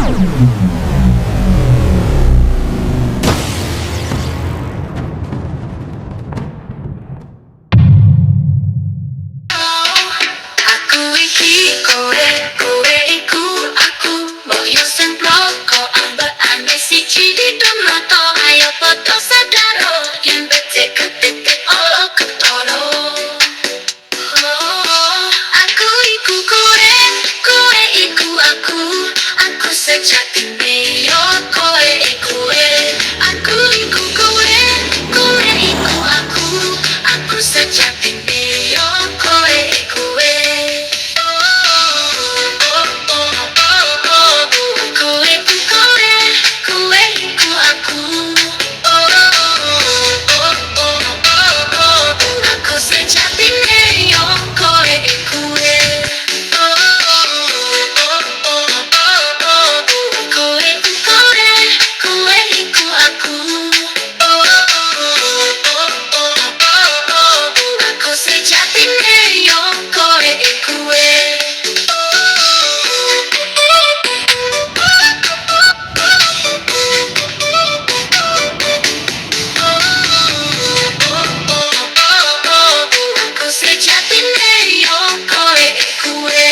Aku iki kowe, kowe iku aku. Mbok sing bloko ambekane siji ditonoto. Ayo padha sadaro yen becik ketitik olo ketara. Aku iku kowe, kowe iku aku. Aku sejatine yo kowe iku kowe. Aku iku kowe, kowe iku aku. Aku sejatine yo kowe iku kowe. Kowe iku kowe, kowe iku aku. Aku sejatine yo kowe iku kowe. Kowe iku kowe, kowe iku aku. Aku sejatine yo kowe iku kowe. Aku sejatine yo kowe iku kowe.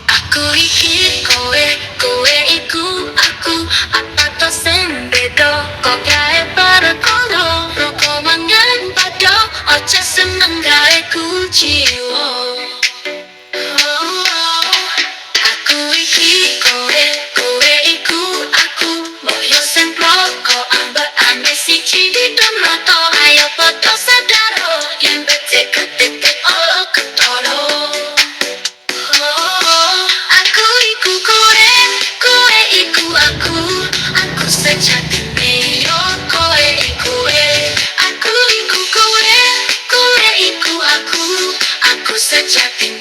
Aku iki kowe, kowe iku aku. Apa to sing beda? Kok kae perkara roko mangan padha. Ojo seneng gawe kuciwa. Aku iki kowe, kowe iku aku. Mbok sing bloko ambekane siji ditonoto. Ayo padha sadaro yen becik ketitik olo ketara. Aku iku kowe, kowe iku aku. Aku sejatine yo kowe iku kowe. Aku iku kowe, kowe iku aku. Aku sejatine